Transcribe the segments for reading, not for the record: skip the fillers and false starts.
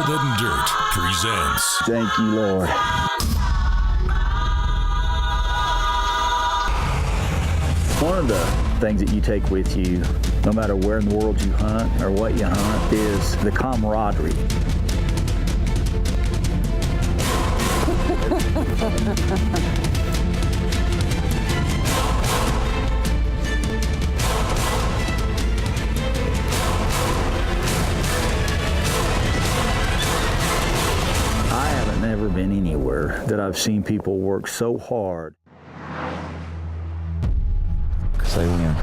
Blood and Dirt presents. Thank you, Lord. One of the things that you take with you, no matter where in the world you hunt or what you hunt, is the camaraderie. I haven't never been anywhere that I've seen people work so hard. Say when.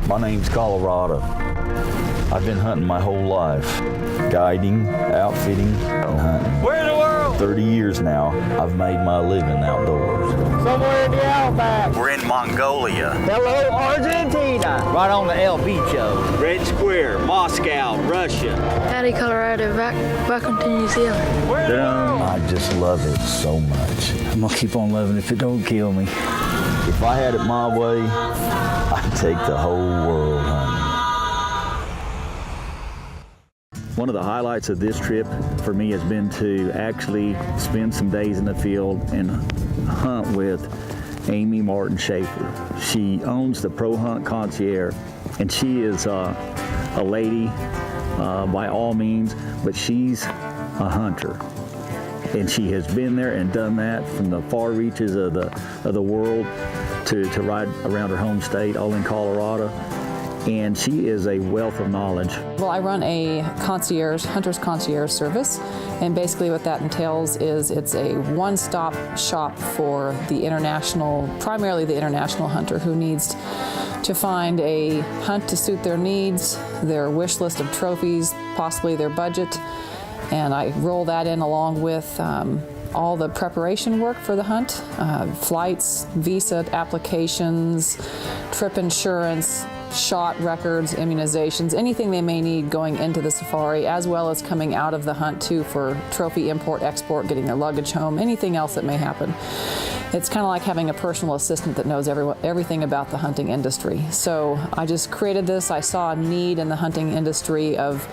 My name's Colorado. I've been hunting my whole life. Guiding, outfitting, and hunting. Where in the world? 30 years now, I've made my living outdoors. Somewhere in the outback. We're in Mongolia. Hello, Argentina. Right on the El Bicho. Red Square, Moscow, Russia. Howdy, Colorado. Welcome to New Zealand. Where in the world? I just love it so much. I'm gonna keep on loving it if it don't kill me. If I had it my way, I'd take the whole world hunting. One of the highlights of this trip for me has been to actually spend some days in the field and hunt with Amy Martin Shaffer. She owns the ProHunt Concierge, and she is a lady by all means, but she's a hunter. And she has been there and done that from the far reaches of the world to ride around her home state, all in Colorado. And she is a wealth of knowledge. Well, I run a hunter's concierge service, and basically what that entails is it's a one-stop shop for primarily the international hunter who needs to find a hunt to suit their needs, their wish list of trophies, possibly their budget, and I roll that in along with all the preparation work for the hunt, flights, visa applications, trip insurance, shot records, immunizations, anything they may need going into the safari, as well as coming out of the hunt too for trophy import, export, getting their luggage home, anything else that may happen. It's kind of like having a personal assistant that knows everything about the hunting industry. So I just created this. I saw a need in the hunting industry of,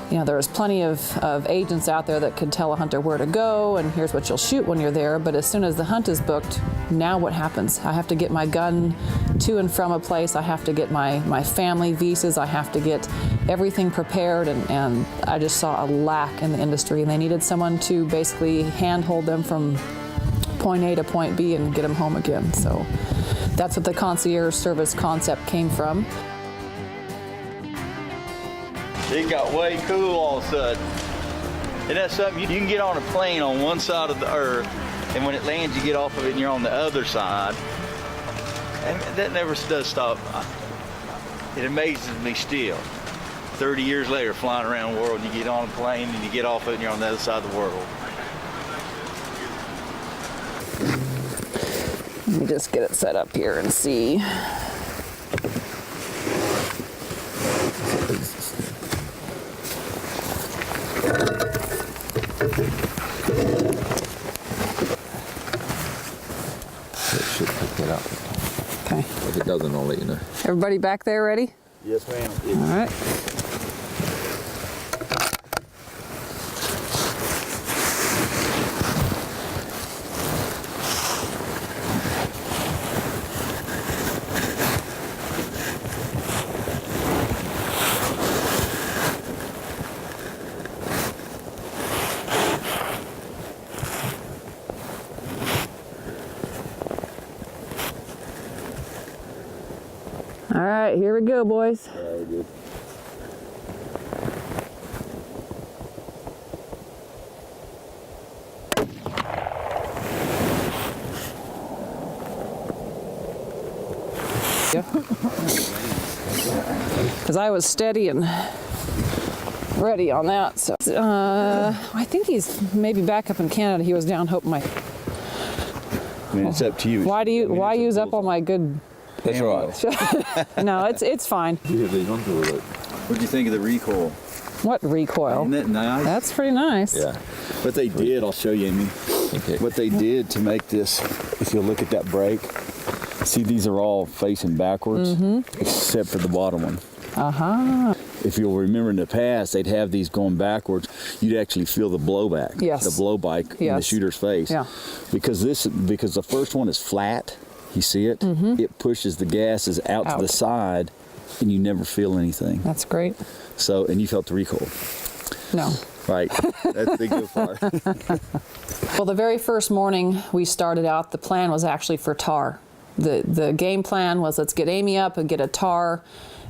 there was plenty of agents out there that could tell a hunter where to go and here's what you'll shoot when you're there, but as soon as the hunt is booked, now what happens? I have to get my gun to and from a place, I have to get my family visas, I have to get everything prepared, and I just saw a lack in the industry, and they needed someone to basically handhold them from point A to point B and get them home again. So that's what the concierge service concept came from. It got way cool all of a sudden. And that's something you can get on a plane on one side of the earth, and when it lands, you get off of it and you're on the other side. And that never does stop. It amazes me still. 30 years later, flying around the world, you get on a plane and you get off of it and you're on the other side of the world. Let me just get it set up here and see. Should pick that up. Okay. If it doesn't, I'll let you know. Everybody back there ready? Yes, ma'am. All right. All right, here we go, boys. Very good. Because I was steady and ready on that. So I think he's maybe back up in Canada. He was down hoping I mean, it's up to you. Why use up all my good? That's right. No, it's fine. You have these on to it. What'd you think of the recoil? What recoil? Isn't that nice? That's pretty nice. Yeah. What they did, I'll show you, Amy. Okay. What they did to make this, if you look at that brake, see these are all facing backwards, except for the bottom one. Uh-huh. if you'll remember in the past, they'd have these going backwards. You'd actually feel the blowback, Yes. the blow bike in the Yes. shooter's face. Yeah. Because the first one is flat. You see it? It pushes the gases out to the side, and you never feel anything. That's great. So, and you felt the recoil. No. Right. That's the good part. Well, the very first morning we started out, the plan was actually for tar. The game plan was, let's get Amy up and get a tar.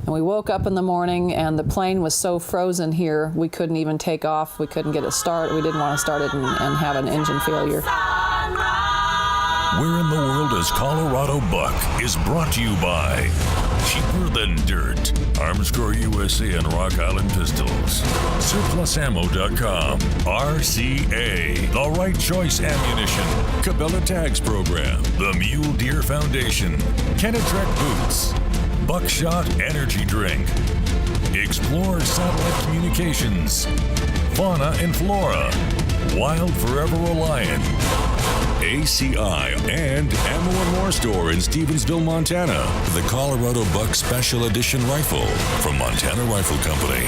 And we woke up in the morning and the plane was so frozen here, we couldn't even take off. We couldn't get it started. We didn't want to start it and have an engine failure. Where in the World is Colorado Buck is brought to you by Cheaper Than Dirt, Armscore USA and Rock Island Pistols, SurplusAmmo.com, RCA, The Right Choice Ammunition, Cabela Tags Program, the Mule Deer Foundation, Kennetrek Boots, Buckshot Energy Drink, Explore Satellite Communications, Fauna and Flora, Wild Forever Reliant, ACI, and Ammo and More Store in Stevensville, Montana. The Colorado Buck Special Edition Rifle from Montana Rifle Company.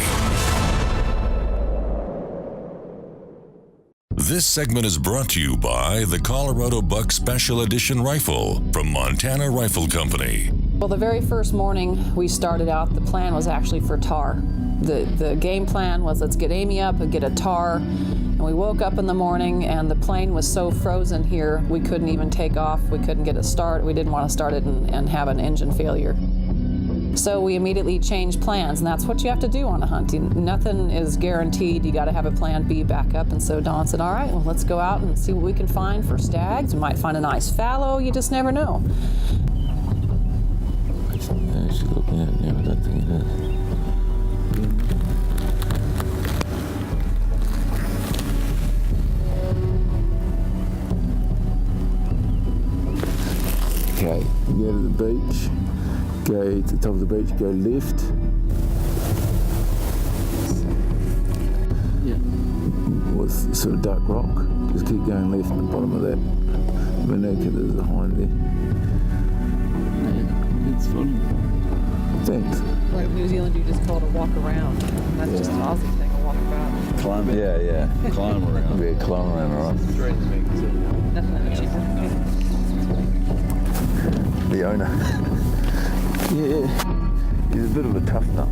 This segment is brought to you by the Colorado Buck Special Edition Rifle from Montana Rifle Company. Well, the very first morning we started out, the plan was actually for tar. The game plan was, let's get Amy up and get a tar. And we woke up in the morning and the plane was so frozen here, we couldn't even take off. We couldn't get it started. We didn't want to start it and have an engine failure. So we immediately changed plans, and that's what you have to do on a hunt. Nothing is guaranteed. You got to have a plan B back up. And so Don said, all right, well, let's go out and see what we can find for stags. We might find a nice fallow. You just never know. Yeah, she's looking at it now. I don't think it is. Okay, you go to the beach, go to the top of the beach, go left. Yeah. With sort of dark rock. Just keep going left at the bottom of that. Manuka, there's a hind there. Yeah, it's fun. Thanks. Like New Zealand, you just call it a walk around. That's just an Aussie thing, a walk around. Climb it. Yeah. Climb around. Yeah, climb around, all right. Straight to me. Nothing cheaper. The owner. Yeah, he's a bit of a tough nut.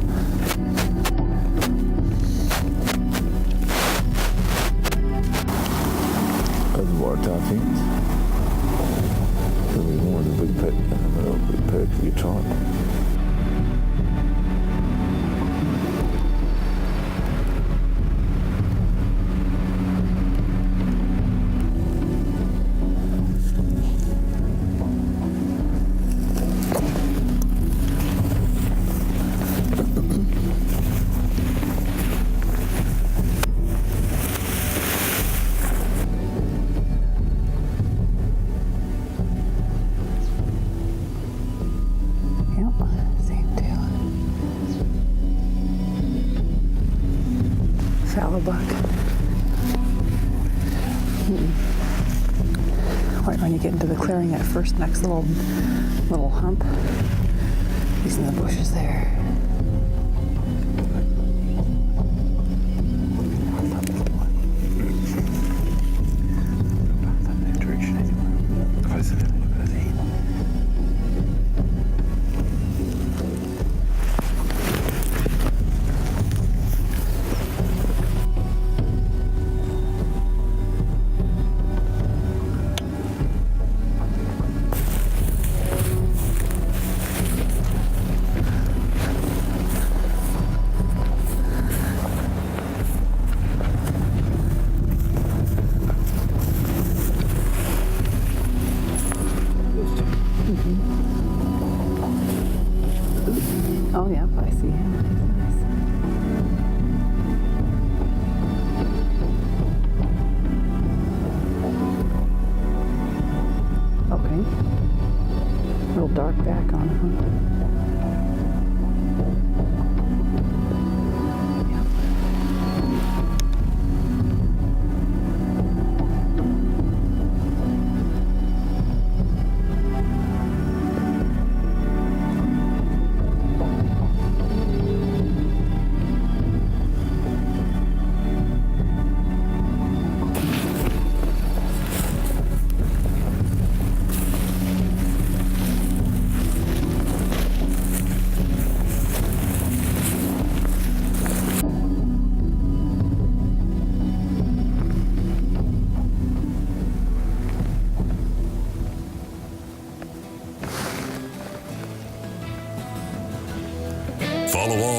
That's a water fence. There'll be more of the big pit in the middle, big perk if you try it. Fallow buck. Right when you get into the clearing, that first next little hump. He's in the bushes there.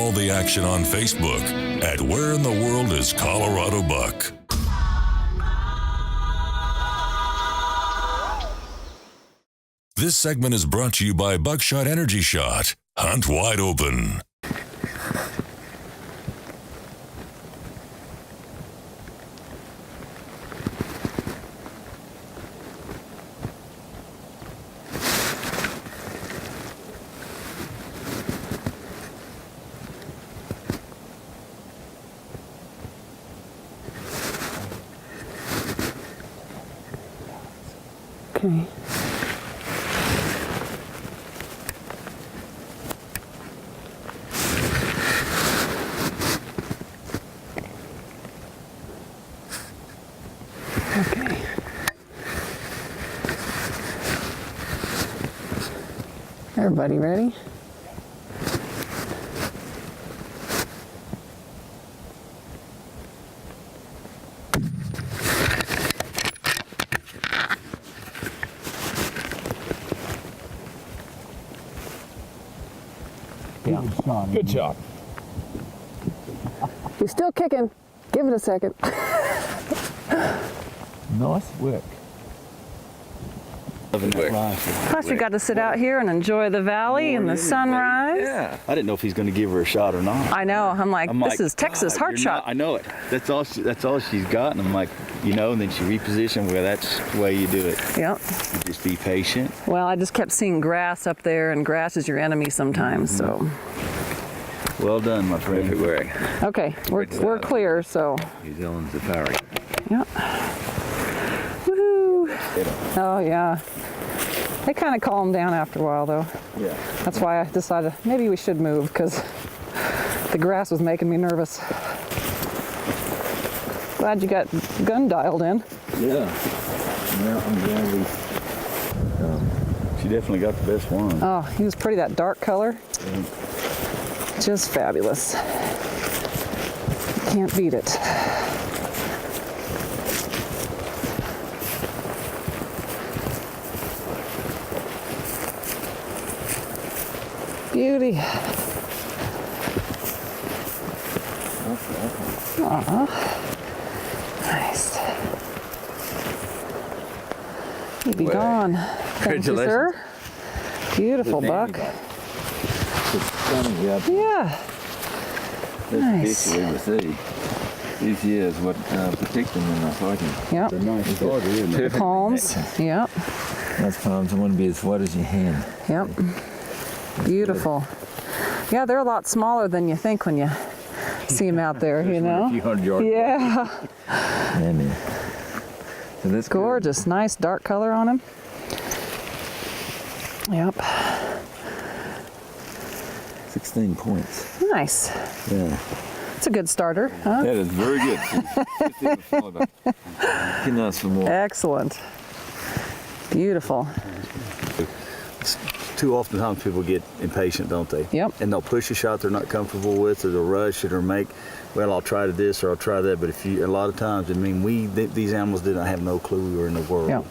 follow the action on Facebook at Where in the World is Colorado Buck? This segment is brought to you by Buckshot Energy Shot. Hunt wide open. Okay. Okay. Everybody ready? Good shot. He's still kicking. Give it a second. Nice work. Plus, we got to sit out here and enjoy the valley and the sunrise. Yeah. I didn't know if he's going to give her a shot or not. I know. I'm like, this is Texas God, heart you're shot. not- I know it. That's all she's got. And I'm like, you know, and then she repositioned. Well, that's the way you do it. Yep. You just be patient. Well, I just kept seeing grass up there, and grass is your enemy sometimes. So, Well done, my friend. February. okay, we're clear. So, New Zealand safari. yeah. Woohoo! Oh yeah. They kind of calmed down after a while, though. Yeah. That's why I decided maybe we should move, because the grass was making me nervous. Glad you got gun dialed in. Yeah. Well, I'm glad we. She definitely got the best one. Oh, he was pretty, that dark color. Just fabulous. Can't beat it. Beauty. Nice. He'd be gone. Thank you, sir. Beautiful buck. Yeah. Nice. These years, what protect them when they're fighting. Yep. They're nice starter, isn't it? Palms. Yep. Those palms want to be as wide as your hand. Yep. Beautiful. Yeah, they're a lot smaller than you think when you see them out there, you A know? few hundred yards. Yeah. Yeah. So that's Gorgeous. Nice dark color on him. Yep. 16 points. Nice. Yeah. It's a good starter, huh? That is very good. Can ask for more. Excellent. Beautiful. Too often times people get impatient, don't they? Yep. And they'll push a shot they're not comfortable with, or they'll rush it, or make, well, I'll try this or I'll try that. But if you, a lot of times, I mean, these animals did not have no clue we were in the world. Yep.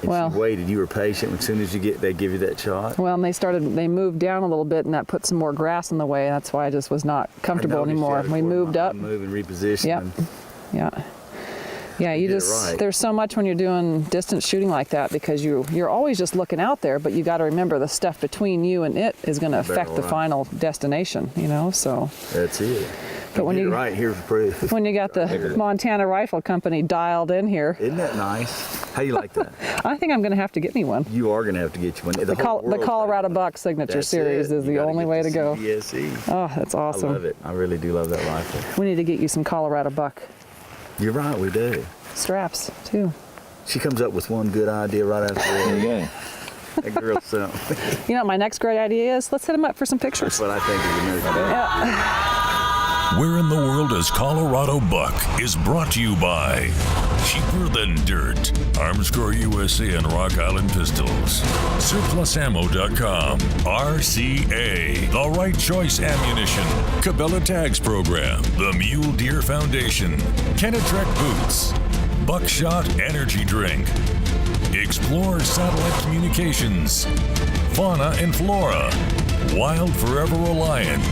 And Well- you waited, you were patient. As soon as they give you that shot. Well, and they moved down a little bit, and that put some more grass in the way. That's why I just was not comfortable I noticed anymore. you had We to moved up. Move and reposition. Yep. and Yeah. Yeah, you did it just, right. there's so much when you're doing distance shooting like that, because you're always just looking out there, but you got to remember the stuff between you and it is going to affect the right. final destination, you know, so. That's it. But when Did it you, right, here's the proof. when you got the Montana Rifle Company dialed in here, Isn't that nice? How you like that? I think I'm going to have to get me one. You are going to have to get you one. The Colorado Buck Signature That's Series it. is You the gotta only get way the to go. CBSE. Oh, that's I awesome. love it. I really do love that rifle. We need to get you some Colorado Buck You're right, we do. straps too. She comes up with one good idea right after the There other. you go. That girl's something. You know what my next great idea is? Let's hit them up for some pictures. That's what I think is the next day. Yeah. Where in the World is Colorado Buck is brought to you by Cheaper Than Dirt, Armscore USA and Rock Island Pistols, SurplusAmmo.com, RCA, The Right Choice Ammunition, Cabela Tags Program, the Mule Deer Foundation, Kenetrek Boots, Buckshot Energy Drink, Explore Satellite Communications, Fauna and Flora, Wild Forever Reliant,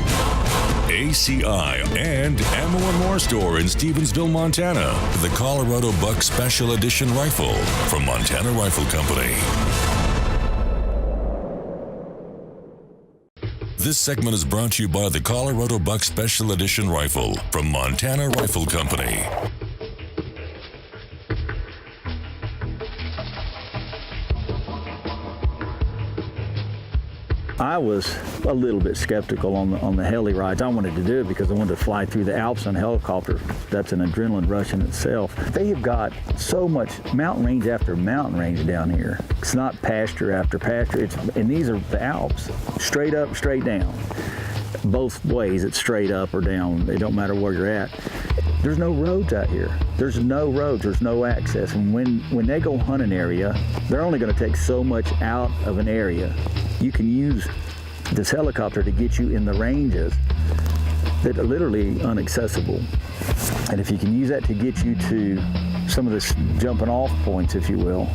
ACI, and Ammo and More Store in Stevensville, Montana. The Colorado Buck Special Edition Rifle from Montana Rifle Company. This segment is brought to you by the Colorado Buck Special Edition Rifle from Montana Rifle Company. I was a little bit skeptical on the heli rides. I wanted to do it because I wanted to fly through the Alps on a helicopter. That's an adrenaline rush in itself. They have got so much mountain range after mountain range down here. It's not pasture after pasture. And these are the Alps, straight up, straight down. Both ways, it's straight up or down. It don't matter where you're at. There's no roads out here. There's no roads, there's no access. And when they go hunt an area, they're only gonna take so much out of an area. You can use this helicopter to get you in the ranges that are literally inaccessible. And if you can use that to get you to some of the jumping off points, if you will,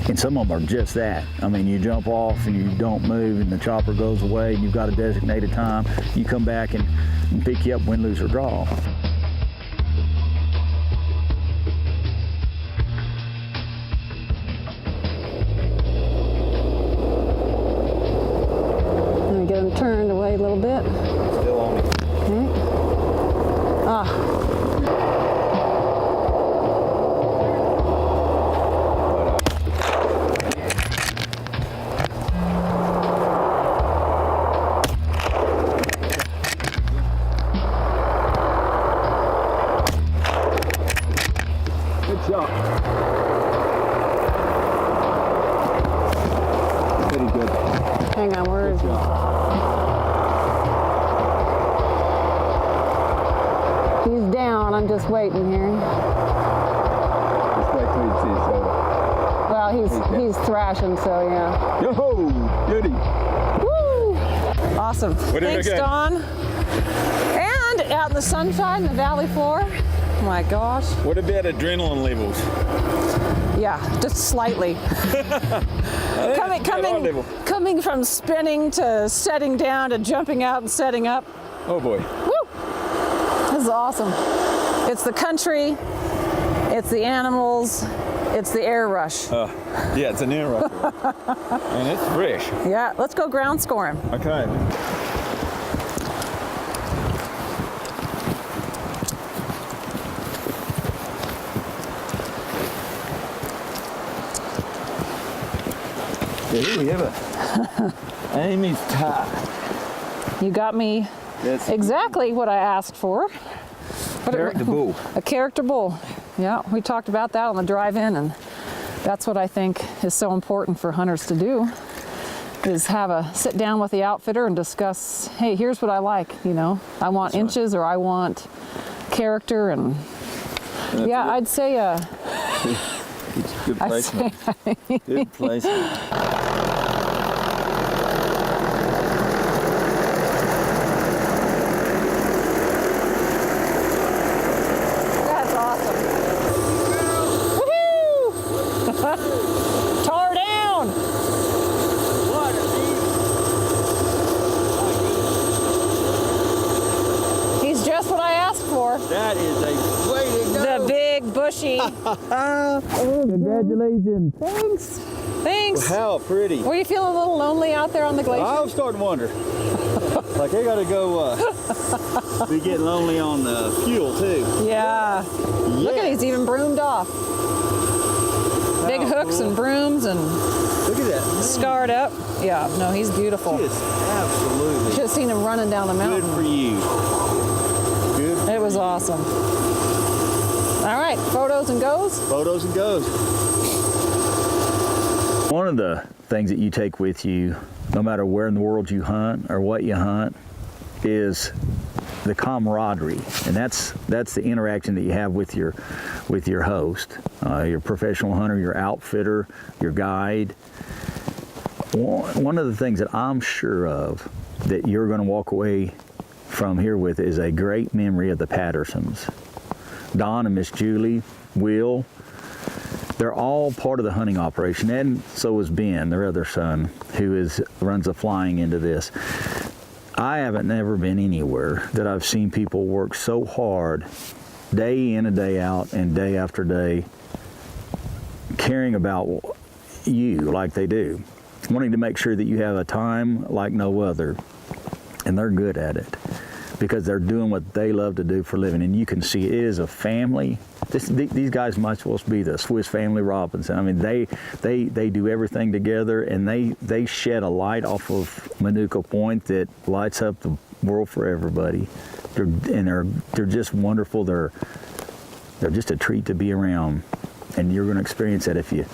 and some of them are just that. I mean, you jump off and you don't move and the chopper goes away and you've got a designated time. You come back and pick you up, win, lose, or draw. Get them turned away a little bit. Still on it. Okay. Good shot. Pretty good. Hang on, where is he? He's down. I'm just waiting here. Just wait till you see his shoulder. Well, he's thrashing, so yeah. Yo-ho! Goody! Woo! Awesome. What did I Thanks, get? Don. And out in the sunshine, the valley floor. Oh my gosh. What about adrenaline levels? Yeah, just slightly. Coming from spinning to setting down to jumping out and setting up. Oh boy. Woo! This is awesome. It's the country, it's the animals, it's the air rush. Yeah, it's an air rush. And it's fresh. Yeah, let's go ground score him. Okay. Here we have it. Amy's tie. You got me exactly what I asked for. Character bull. A character bull. Yeah, we talked about that on the drive-in, and that's what I think is so important for hunters to do, is have a sit down with the outfitter and discuss, hey, here's what I like, you know. I want inches or I want character, and yeah, I'd say It's good placement. Good placement. That's awesome. Woohoo! Tar down! What a He's just what I asked for. That is a way to go. The big, bushy. Congratulations. Thanks. How pretty. Were you feeling a little lonely out there on the glacier? I was starting to wonder. Like they gotta go be getting lonely on the fuel too. Yeah. Look at he's even broomed off. Big hooks cool. and brooms and Look at that. scarred up. Yeah, no, he's beautiful. Just absolutely. Should have seen him running down the Good mountain. for you. Good. For It was you. awesome. All right, photos and goes. Photos and goes. One of the things that you take with you, no matter where in the world you hunt or what you hunt, is the camaraderie, and that's the interaction that you have with your host, your professional hunter, your outfitter, your guide. One of the things that I'm sure of that you're going to walk away from here with is a great memory of the Pattersons. Don and Miss Julie, Will, they're all part of the hunting operation, and so is Ben, their other son, who runs the flying into this. I haven't never been anywhere that I've seen people work so hard, day in and day out and day after day, caring about you like they do, wanting to make sure that you have a time like no other, and they're good at it because they're doing what they love to do for a living. And you can see it is a family. These guys might supposed to be the Swiss Family Robinson. I mean, they do everything together, and they shed a light off of Manuka Point that lights up the world for everybody. They're just wonderful. They're just a treat to be around, and you're going to experience that if you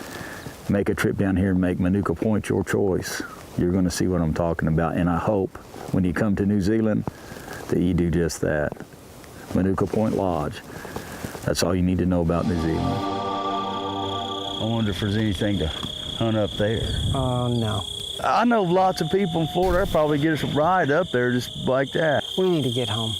make a trip down here and make Manuka Point your choice. You're going to see what I'm talking about, and I hope when you come to New Zealand that you do just that. Manuka Point Lodge. That's all you need to know about New Zealand. I wonder if there's anything to hunt up there. No. I know lots of people in Florida. They'll probably get us a ride up there just like that. We need to get home.